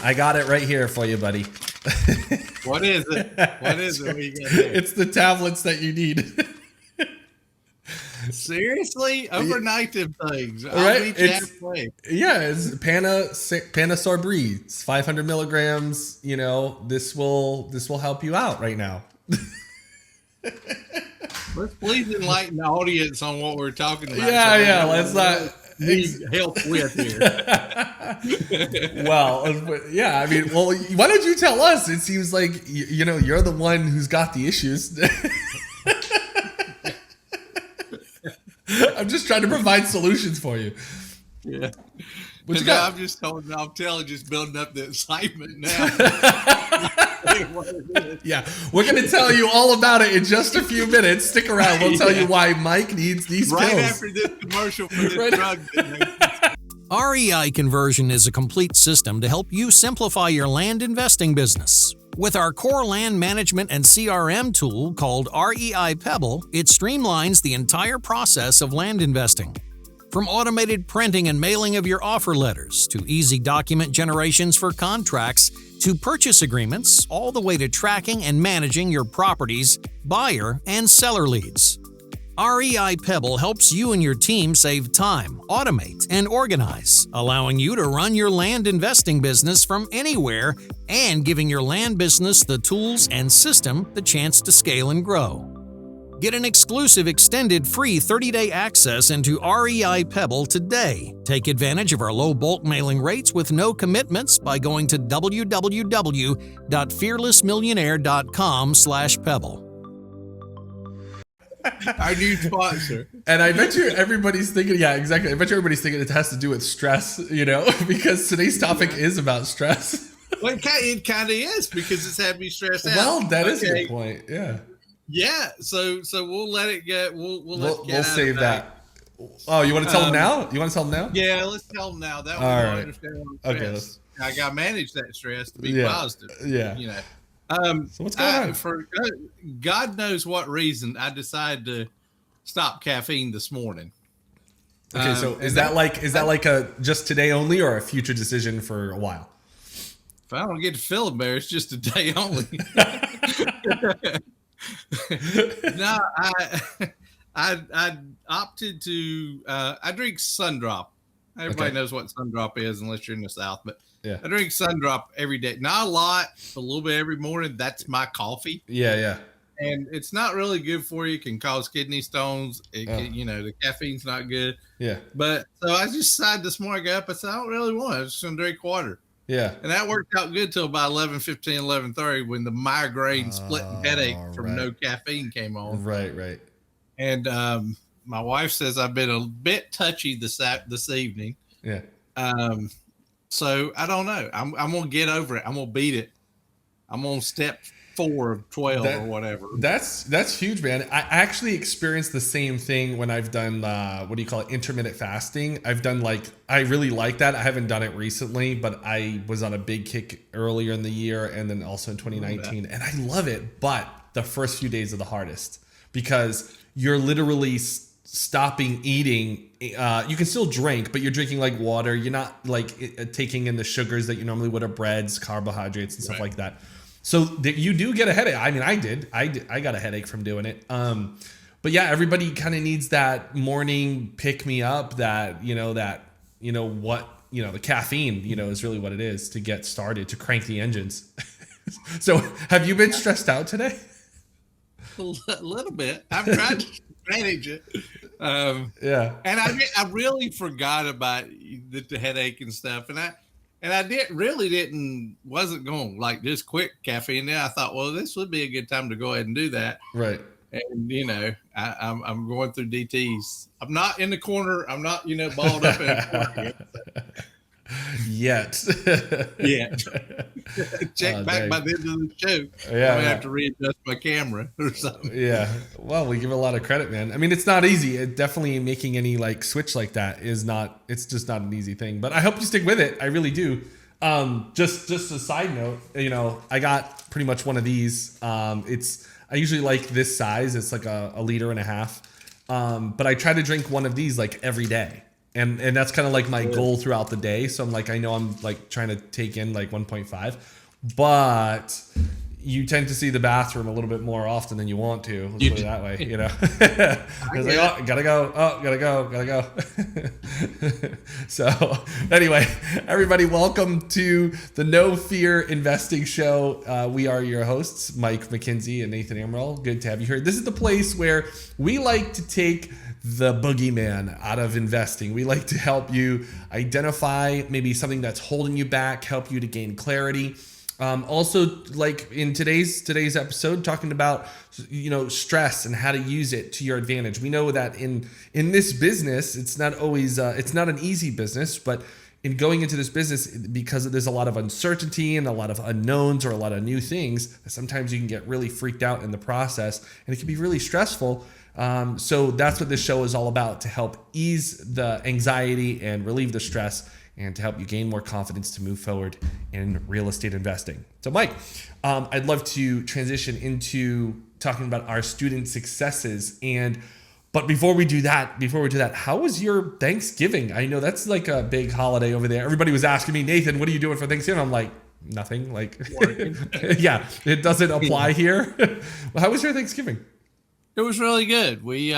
I got it right here for you, buddy. What is it? What is it? What you got there? It's the tablets that you need. Seriously? Overnight them things. I'll Right? meet you halfway. Yeah, it's Panasorbri. It's 500 milligrams. You know, this will help you out right now. Let's please enlighten the audience on what we're talking about. Yeah. Let's not need help with here. Well, yeah. I mean, well, why don't you tell us? It seems like you're the one who's got the issues. I'm just trying to provide solutions for you. Yeah. What you got? I'm telling, just building up the excitement now. Yeah, we're going to tell you all about it in just a few minutes. Stick around. We'll tell you why Mike needs these pills. Right after this commercial for this drug. REI Conversion is a complete system to help you simplify your land investing business. With our core land management and CRM tool called REI Pebble, it streamlines the entire process of land investing. From automated printing and mailing of your offer letters, to easy document generations for contracts, to purchase agreements, all the way to tracking and managing your property's buyer and seller leads. REI Pebble helps you and your team save time, automate, and organize, allowing you to run your land investing business from anywhere and giving your land business the tools and system the chance to scale and grow. Get an exclusive extended free 30-day access into REI Pebble today. Take advantage of our low bulk mailing rates with no commitments by going to www.fearlessmillionaire.com/pebble. Our new sponsor. And I bet you everybody's thinking, yeah, exactly. I bet you everybody's thinking it has to do with stress, because today's topic is about stress. Well, it kind of is, because it's had me stressed out. Well, that is a good point. Yeah. Yeah. So we'll let it get. We'll save that. Oh, you want to tell them now? Yeah, let's tell them now. That way all they'll right. understand what Okay. I got to manage that stress to be positive. Yeah. So what's going on? For God knows what reason, I decided to stop caffeine this morning. Okay, so is that like a just today only, or a future decision for a while? If I don't get to feel better, it's just a day only. No, I opted to. I drink Sundrop. Everybody knows what Sundrop is, unless you're in the South. But yeah, I drink Sundrop every day. Not a lot, a little bit every morning. That's my coffee. Yeah. And it's not really good for you. It can cause kidney stones. The caffeine's not good. Yeah. But so I just decided this morning, I got up, I said, I don't really want it. I'm just going to drink water. Yeah. And that worked out good till about 11:15, 11:30 when the migraine splitting headache from no caffeine came on. Right. And my wife says I've been a bit touchy this evening. Yeah. So I don't know. I'm going to get over it. I'm going to beat it. I'm on step 4 of 12 or whatever. That's huge, man. I actually experienced the same thing when I've done intermittent fasting. I really like that. I haven't done it recently, but I was on a big kick earlier in the year and then also in 2019, and I love it. But the first few days are the hardest because you're literally stopping eating. You can still drink, but you're drinking like water. You're not like taking in the sugars that you normally would have, breads, carbohydrates, and stuff like that. So you do get a headache. I mean, I did. I got a headache from doing it. But yeah, everybody kind of needs that morning pick me up. The caffeine, is really what it is to get started, to crank the engines. So, have you been stressed out today? A little bit. I've tried to manage it. Yeah. And I really forgot about the headache and stuff, and I wasn't going like this quick caffeine. Then I thought, well, this would be a good time to go ahead and do that. Right. And I'm going through DTs. I'm not in the corner. I'm not balled up in a corner yet. Check back by the end of the show. Yeah, I'm gonna have to readjust my camera or something. Yeah. Well, we give a lot of credit, man. I mean, it's not easy. It definitely making any switch like that is not. It's just not an easy thing. But I hope you stick with it. I really do. Just a side note. I got pretty much one of these. I usually like this size. It's like a liter and a half. But I try to drink one of these every day. And that's kind of like my goal throughout the day. So I'm like, I know I'm like trying to take in like 1.5, but you tend to see the bathroom a little bit more often than you want to. Let's put it that way, you know. It's like, oh, gotta go. So anyway, everybody, welcome to the No Fear Investing Show. We are your hosts, Mike McKenzie and Nathan Amaral. Good to have you here. This is the place where we like to take the boogeyman out of investing. We like to help you identify maybe something that's holding you back, help you to gain clarity. Also, like in today's episode, talking about, you know, stress and how to use it to your advantage. We know that in this business, it's not always it's not an easy business, but in going into this business, because there's a lot of uncertainty and a lot of unknowns or a lot of new things, sometimes you can get really freaked out in the process, and it can be really stressful. So that's what this show is all about, to help ease the anxiety and relieve the stress, and to help you gain more confidence to move forward in real estate investing. So Mike, I'd love to transition into talking about our student successes. But before we do that, how was your Thanksgiving? I know that's like a big holiday over there. Everybody was asking me, Nathan, what are you doing for Thanksgiving? I'm like, nothing. Like, yeah, it doesn't apply here. Well, how was your Thanksgiving? It was really good. We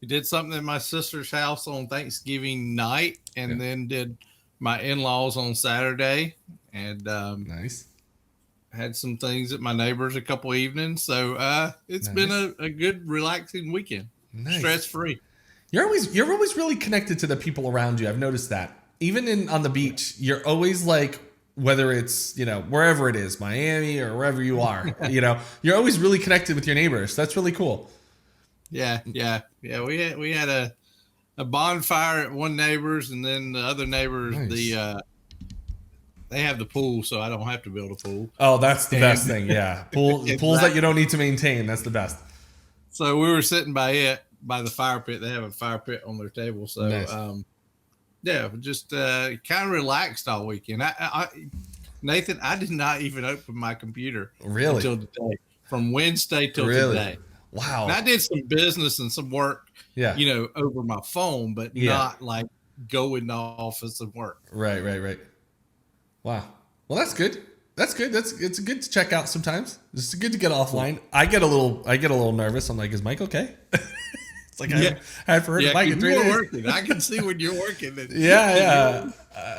did something at my sister's house on Thanksgiving night, and then did my in-laws on Saturday, and nice. Had some things at my neighbors a couple evenings. So it's been a good, relaxing weekend. Nice. Stress-free. You're always really connected to the people around you. I've noticed that. Even on the beach, you're always like, whether it's, you know, wherever it is, Miami or wherever you are, you know, you're always really connected with your neighbors. That's really cool. Yeah. We had a bonfire at one neighbor's, and then the other neighbors, nice. They have the pool, so I don't have to build a pool. Oh, that's the best thing. Yeah, pools that you don't need to maintain. That's the best. So we were sitting by the fire pit. They have a fire pit on their table. So nice. Yeah, just kind of relaxed all weekend. Nathan, I did not even open my computer until today. From Wednesday till today. Wow. And I did some business and some work, you know, over my phone, but not like go in the office and work. Right. Wow. Well, that's good. It's good to check out sometimes. It's good to get offline. I get a little nervous. I'm like, is Mike okay? It's like I haven't heard of Mike in 3 days. Working. I can see when you're working. Yeah.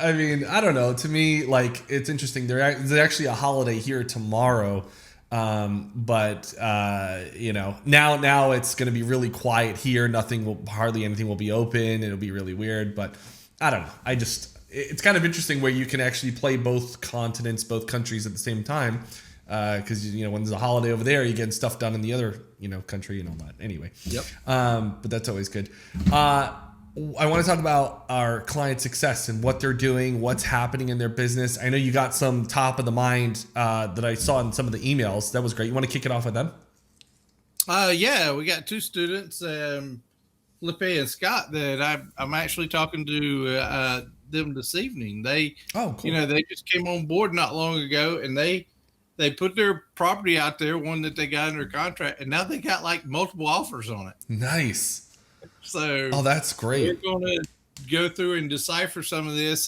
I mean, I don't know. To me, like, it's interesting. There's actually a holiday here tomorrow. But you know, now it's going to be really quiet here. Hardly anything will be open. It'll be really weird, but I don't know. It's kind of interesting where you can actually play both continents, both countries at the same time. Cause you know, when there's a holiday over there, you're getting stuff done in the other, you know, country and all that. Anyway. Yep. But that's always good. I want to talk about our client success and what they're doing, what's happening in their business. I know you got some top of the mind that I saw in some of the emails. That was great. You want to kick it off with them? Yeah, we got 2 students, Felipe and Scott, that I'm actually talking to them this evening. Cool. You know, they just came on board not long ago, and they put their property out there, one that they got under contract, and now they got like multiple offers on it. Nice. So that's great. We're going to go through and decipher some of this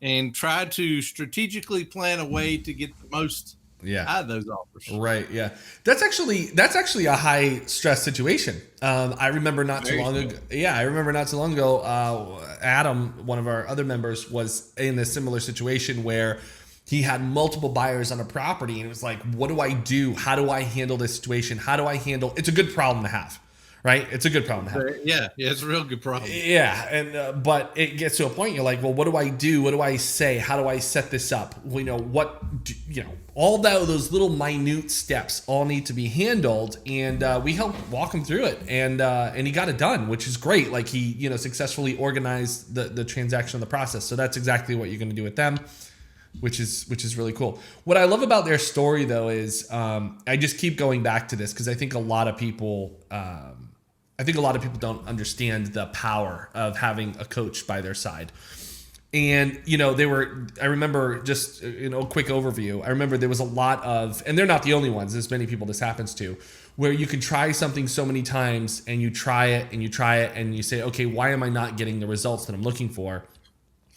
and try to strategically plan a way to get the most out of those offers. Right. Yeah. That's actually a high stress situation. I remember not too long ago. Yeah. I remember not too long ago, Adam, one of our other members, was in a similar situation where he had multiple buyers on a property, and it was like, what do I do? How do I handle this situation? It's a good problem to have. Right? It's a good problem to have. Yeah, it's a real good problem. Yeah, and but it gets to a point you're like, well, what do I do? What do I say? How do I set this up? You know, all those little minute steps all need to be handled, and we help walk him through it, and he got it done, which is great. Like, he, you know, successfully organized the transaction, the process. So that's exactly what you're going to do with them, which is really cool. What I love about their story, though, is I just keep going back to this because I think a lot of people don't understand the power of having a coach by their side. And, you know, I remember, just, you know, quick overview. I remember there was a lot of, and they're not the only ones, there's many people this happens to, where you can try something so many times and you try it and you try it and you say, okay, why am I not getting the results that I'm looking for?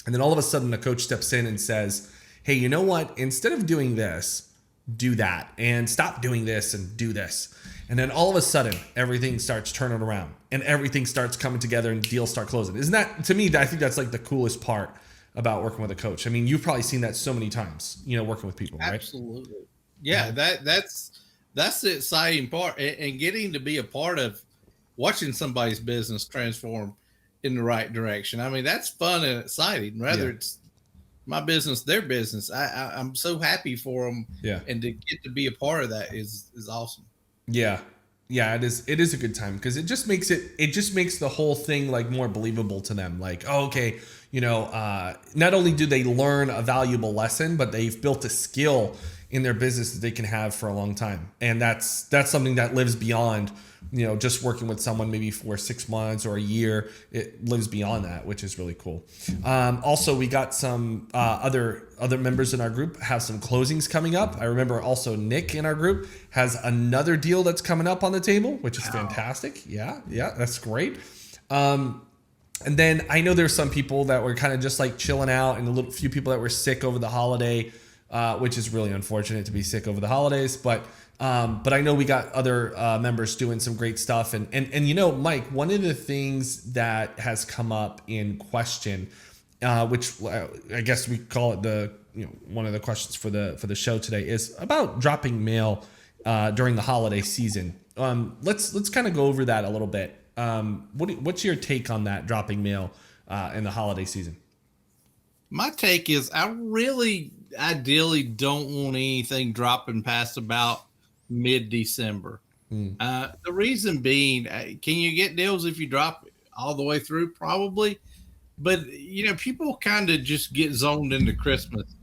And then all of a sudden a coach steps in and says, hey, you know what? Instead of doing this, do that, and stop doing this and do this. And then all of a sudden everything starts turning around and everything starts coming together and deals start closing. Isn't that, to me, I think that's like the coolest part about working with a coach. I mean, you've probably seen that so many times, working with people, right? Absolutely. Yeah. That's the exciting part, and getting to be a part of watching somebody's business transform in the right direction. I mean, that's fun and exciting, whether it's my business, their business. I'm so happy for them. Yeah. And to get to be a part of that is awesome. Yeah. Yeah, it is a good time because it just makes the whole thing like more believable to them. Like, oh, okay, not only do they learn a valuable lesson, but they've built a skill in their business that they can have for a long time. And that's something that lives beyond, just working with someone maybe for 6 months or a year. It lives beyond that, which is really cool. Also, we got some other members in our group have some closings coming up. I remember also Nick in our group has another deal that's coming up on the table, which is fantastic. Yeah, that's great. And then I know there's some people that were kind of just like chilling out, and a few people that were sick over the holiday, which is really unfortunate to be sick over the holidays. But I know we got other members doing some great stuff. And Mike, one of the things that has come up in question, which I guess we call it one of the questions for the show today, is about dropping mail during the holiday season. Let's kind of go over that a little bit. What's your take on that, dropping mail in the holiday season? My take is I really ideally don't want anything dropping past about mid-December. The reason being, can you get deals if you drop all the way through? Probably. But, people kind of just get zoned into Christmas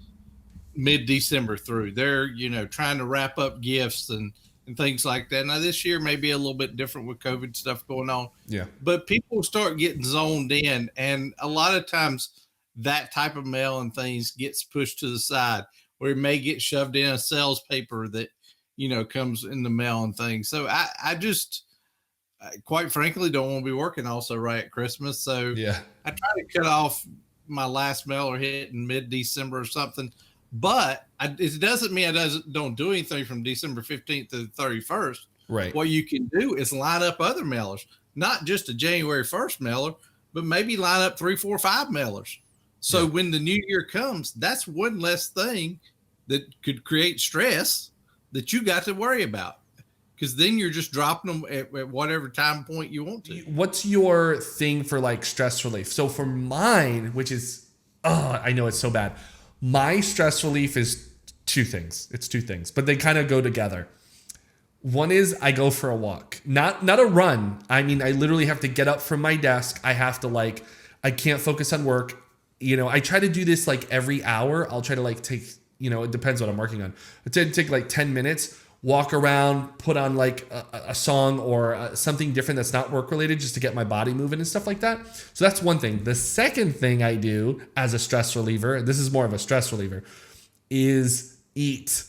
mid-December through. They're, trying to wrap up gifts and things like that. Now, this year may be a little bit different with COVID stuff going on. Yeah. But people start getting zoned in, and a lot of times that type of mail and things gets pushed to the side, where it may get shoved in a sales paper that, comes in the mail and things. So I just, quite frankly, don't want to be working also right at Christmas. So yeah, I try to cut off my last mailer hit in mid-December or something. But it doesn't mean I don't do anything from December 15th to the 31st. Right. What you can do is line up other mailers, not just a January 1st mailer, but maybe line up 3, 4, 5 mailers. So when the new year comes, that's one less thing that could create stress that you got to worry about. Because then you're just dropping them at whatever time point you want to. What's your thing for like stress relief? So for mine, which is, I know it's so bad. My stress relief is two things. It's two things, but they kind of go together. One is I go for a walk, not a run. I mean, I literally have to get up from my desk. I have to I can't focus on work. I try to do this like every hour. I'll try to take, it depends what I'm working on. I tend to take like 10 minutes, walk around, put on like a song or something different that's not work related, just to get my body moving and stuff like that. So that's one thing. The second thing I do as a stress reliever, and this is more of a stress reliever, is eat.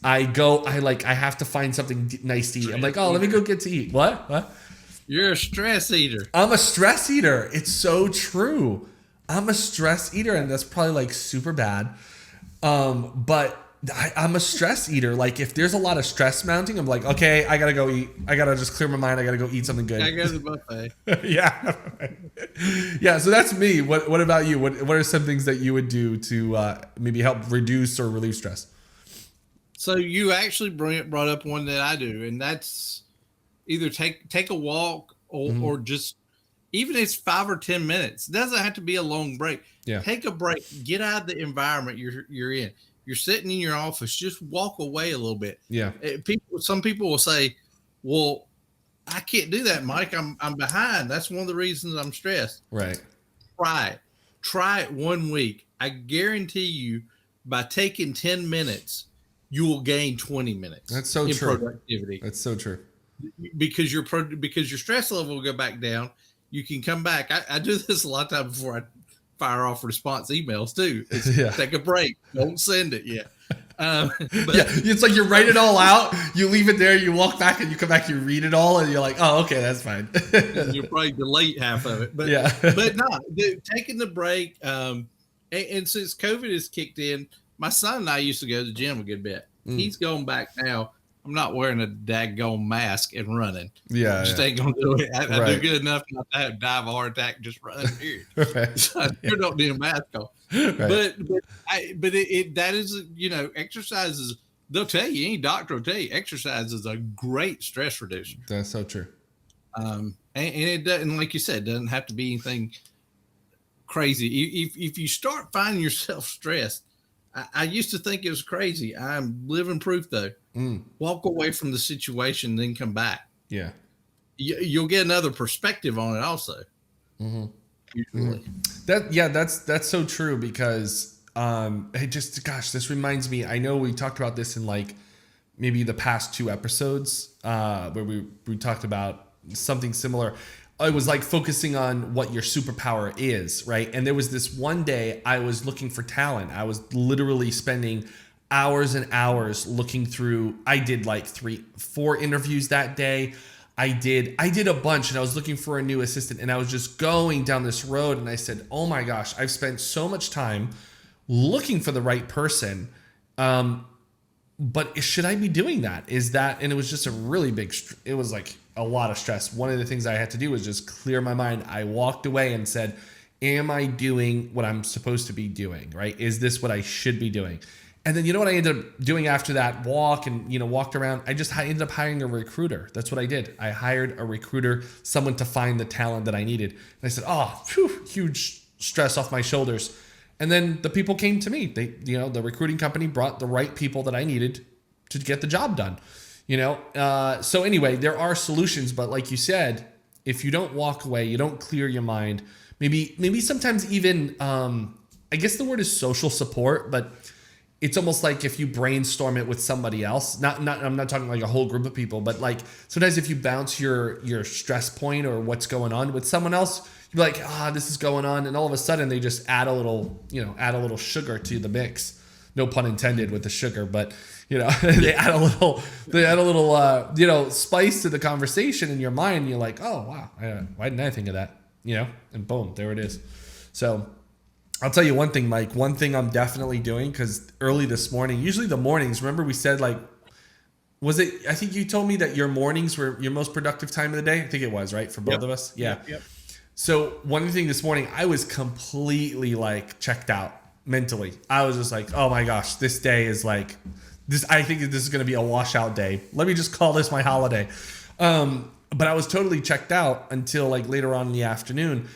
I have to find something nice to eat. I'm like, oh, let me go get to eat. What? You're a stress eater. I'm a stress eater. It's so true. I'm a stress eater, and that's probably like super bad. But I'm a stress eater. Like if there's a lot of stress mounting, I'm like, okay, I gotta go eat. I gotta just clear my mind. I gotta go eat something good. I go to the buffet. Yeah. So that's me. What about you? What are some things that you would do to maybe help reduce or relieve stress? So you actually brought up one that I do, and that's either take a walk or just, even if it's 5 or 10 minutes, it doesn't have to be a long break. Yeah. Take a break, get out of the environment you're in. You're sitting in your office, just walk away a little bit. Yeah. Some people will say, well, I can't do that, Mike. I'm behind. That's one of the reasons I'm stressed. Right. Try it 1 week. I guarantee you, by taking 10 minutes, you will gain 20 minutes. That's so true. Productivity. That's so true. Because your stress level will go back down. You can come back. I do this a lot of times before I fire off response emails too. Take a break. Don't send it yet. But Yeah, it's like you write it all out, you leave it there, you walk back, and you come back, you read it all, and you're like, oh, okay, that's fine. you'll probably delete half of it. But Yeah. but no, taking the break. And since COVID has kicked in, my son and I used to go to the gym a good bit. He's going back now. I'm not wearing a daggone mask and running. Yeah, Just ain't gonna do it. I Right. do good enough not to have die of a heart attack just running. Period. Right. So I sure don't need a mask on. Right. But that is, exercise is. They'll tell you, any doctor will tell you, exercise is a great stress reducer. That's so true. And it doesn't, like you said, doesn't have to be anything crazy. If you start finding yourself stressed, I used to think it was crazy. I'm living proof though. Walk away from the situation, then come back. Yeah. You'll get another perspective on it also. Usually. That's so true because this reminds me, I know we talked about this in like maybe the past 2 episodes where we talked about something similar. It was like focusing on what your superpower is, right? And there was this one day I was looking for talent. I was literally spending hours and hours looking through. I did like 3-4 interviews that day. I did a bunch, and I was looking for a new assistant, and I was just going down this road, and I said, oh my gosh, I've spent so much time looking for the right person. But should I be doing that? And it was just a really big, it was like a lot of stress. One of the things I had to do was just clear my mind. I walked away and said, am I doing what I'm supposed to be doing, right? Is this what I should be doing? And then you know what I ended up doing after that walk and, walked around? I ended up hiring a recruiter. That's what I did. I hired a recruiter, someone to find the talent that I needed. And I said, huge stress off my shoulders. And then the people came to me. The recruiting company brought the right people that I needed to get the job done. So anyway, there are solutions, but like you said, if you don't walk away, you don't clear your mind, maybe sometimes even, I guess the word is social support, but it's almost like if you brainstorm it with somebody else, I'm not talking like a whole group of people, but like sometimes if you bounce your stress point or what's going on with someone else, you're like, this is going on. And all of a sudden they just add a little sugar to the mix. No pun intended with the sugar, but they add a little spice to the conversation in your mind. And you're like, oh, wow. Why didn't I think of that? And boom, there it is. So I'll tell you one thing, Mike, one thing I'm definitely doing, because early this morning, usually the mornings, remember we said I think you told me that your mornings were your most productive time of the day. I think it was, right? For both of us. Yeah. Yep. So one thing this morning, I was completely checked out mentally. I was just like, oh my gosh, this day is this. I think this is going to be a washout day. Let me just call this my holiday. But I was totally checked out until later on in the afternoon.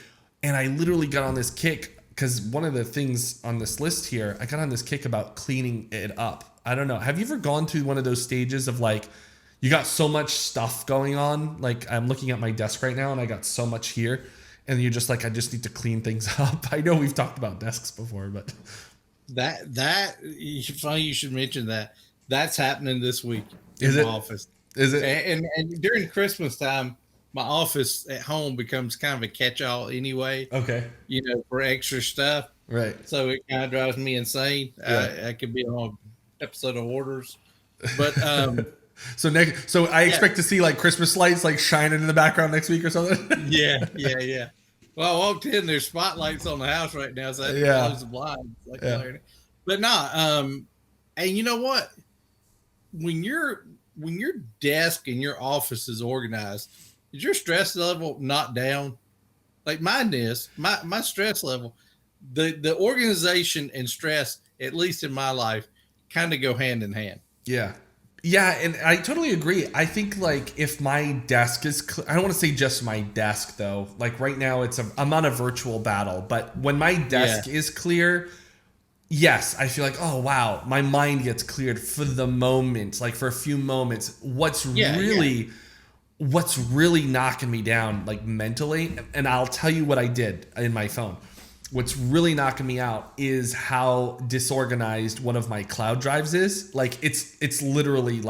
And I literally got on this kick because one of the things on this list here, I got on this kick about cleaning it up. I don't know. Have you ever gone through one of those stages of you got so much stuff going on? I'm looking at my desk right now and I got so much here. And you're just I just need to clean things up. I know we've talked about desks before, but funny you should mention that. That's happening this week in my office. Is it? And during Christmas time, my office at home becomes kind of a catch-all anyway. Okay. For extra stuff. Right. So it kind of drives me insane. Yeah. I could be on an episode of Orders, but So I expect to see Christmas lights shining in the background next week or something. Yeah. Well, I walked in. There's spotlights on the house right now, so I have to close the blinds. But and you know what? When your desk and your office is organized, is your stress level not down? Like mine is. My stress level, the organization and stress, at least in my life, kind of go hand in hand. Yeah. Yeah, and I totally agree. I think if my desk is I don't want to say just my desk though. Right now I'm on a virtual battle, but when my desk is clear, yes, I feel oh wow, my mind gets cleared for the moment, for a few moments. What's really knocking me down mentally, and I'll tell you what I did in my phone. What's really knocking me out is how disorganized one of my cloud drives is. It's literally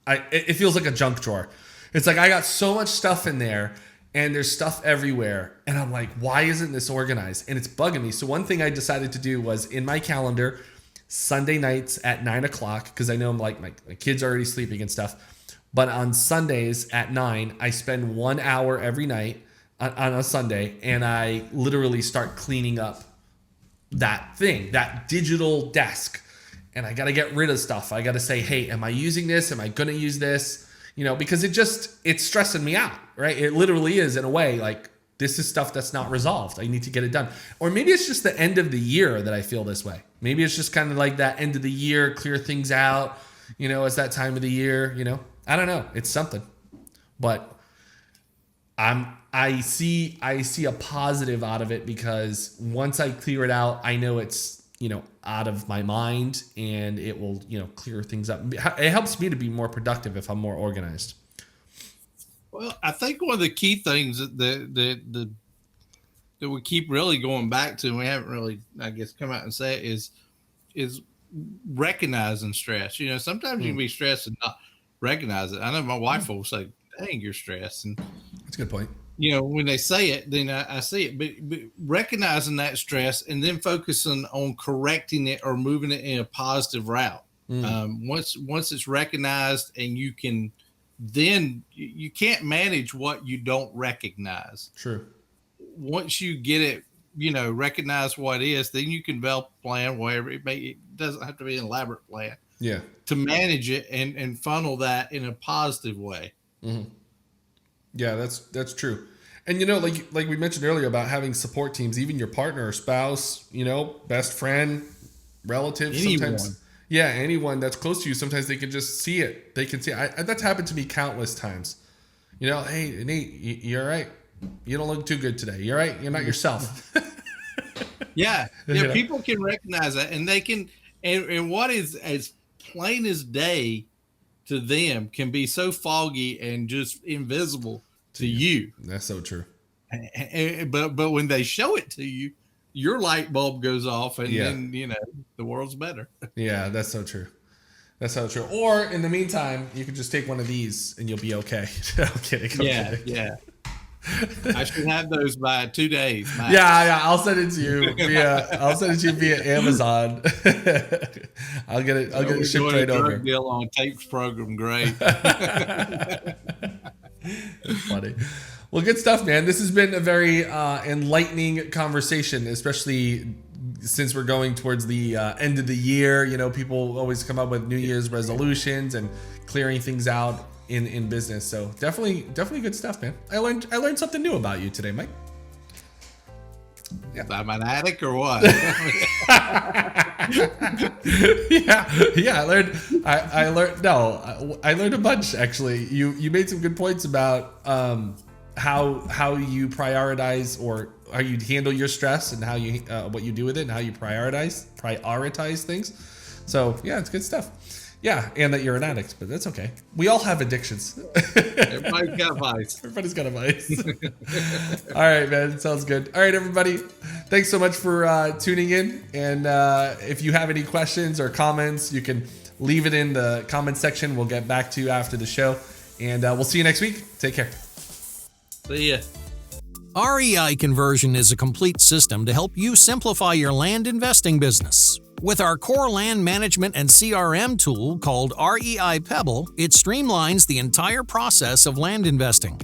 it feels like a junk drawer. It's I got so much stuff in there and there's stuff everywhere. And I'm why isn't this organized? And it's bugging me. So one thing I decided to do was in my calendar, Sunday nights at 9 o'clock, because I know I'm like my kids are already sleeping and stuff. But on Sundays at 9, I spend 1 hour every night on a Sunday, and I literally start cleaning up that digital desk. And I got to get rid of stuff. I got to say, hey, am I using this? Am I going to use this? Because it's stressing me out, right? It literally is, in a way, like, this is stuff that's not resolved. I need to get it done. Or maybe it's just the end of the year that I feel this way. Maybe it's just kind of like that end of the year, clear things out. It's that time of the year, I don't know. It's something. But I see a positive out of it, because once I clear it out, I know it's, out of my mind, and it will, clear things up. It helps me to be more productive if I'm more organized. Well, I think one of the key things that we keep really going back to, and we haven't really, I guess, come out and say it, is recognizing stress. Sometimes you can be stressed and not recognize it. I know my wife will say, dang, you're stressed. And that's a good point. When they say it, then I see it. But recognizing that stress and then focusing on correcting it or moving it in a positive route. Once it's recognized, and you can, then you can't manage what you don't recognize. True. Once you get it, recognize what it is, then you can develop a plan, whatever it may. It doesn't have to be an elaborate plan. Yeah. To manage it and funnel that in a positive way. Mm-hmm. Yeah, that's true. And like we mentioned earlier about having support teams, even your partner or spouse, best friend, relative, anyone. Sometimes. Yeah, anyone that's close to you, sometimes they can just see it. They can see that's happened to me countless times. Hey, Nate, you're all right. You don't look too good today. You're right. You're not yourself. Yeah. People can recognize that, and they can, and what is as plain as day to them can be so foggy and just invisible to you. That's so true. But when they show it to you, your light bulb goes off, and then the world's better. Yeah, that's so true. That's so true. Or in the meantime, you can just take one of these and you'll be okay. I'm kidding. Yeah. I should have those by 2 days. Max. Yeah. I'll send it to you via Amazon. I'll get it shipped right over. Deal on Tapes program, great. That's funny. Well, good stuff, man. This has been a very enlightening conversation, especially since we're going towards the end of the year. People always come up with New Year's resolutions and clearing things out in business. So definitely good stuff, man. I learned something new about you today, Mike. Yeah. I'm an addict or what? Yeah. I learned a bunch, actually. You made some good points about how you prioritize, or how you handle your stress, and how you what you do with it, and how you prioritize things. So yeah, it's good stuff. Yeah, and that you're an addict, but that's okay. We all have addictions. Everybody's got a vice. Everybody's got a vice. All right, man. Sounds good. All right, everybody. Thanks so much for tuning in. And if you have any questions or comments, you can leave it in the comment section. We'll get back to you after the show. And we'll see you next week. Take care. See ya. REI Conversion is a complete system to help you simplify your land investing business. With our core land management and CRM tool called REI Pebble, it streamlines the entire process of land investing.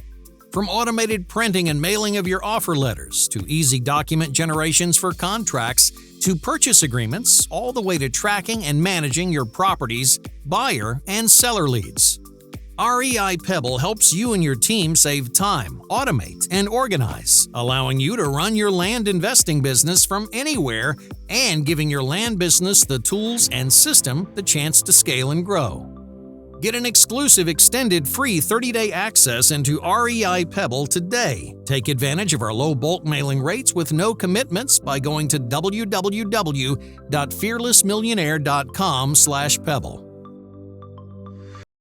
From automated printing and mailing of your offer letters, to easy document generations for contracts, to purchase agreements, all the way to tracking and managing your property's buyer and seller leads. REI Pebble helps you and your team save time, automate, and organize, allowing you to run your land investing business from anywhere and giving your land business the tools and system the chance to scale and grow. Get an exclusive extended free 30-day access into REI Pebble today. Take advantage of our low bulk mailing rates with no commitments by going to www.fearlessmillionaire.com/pebble.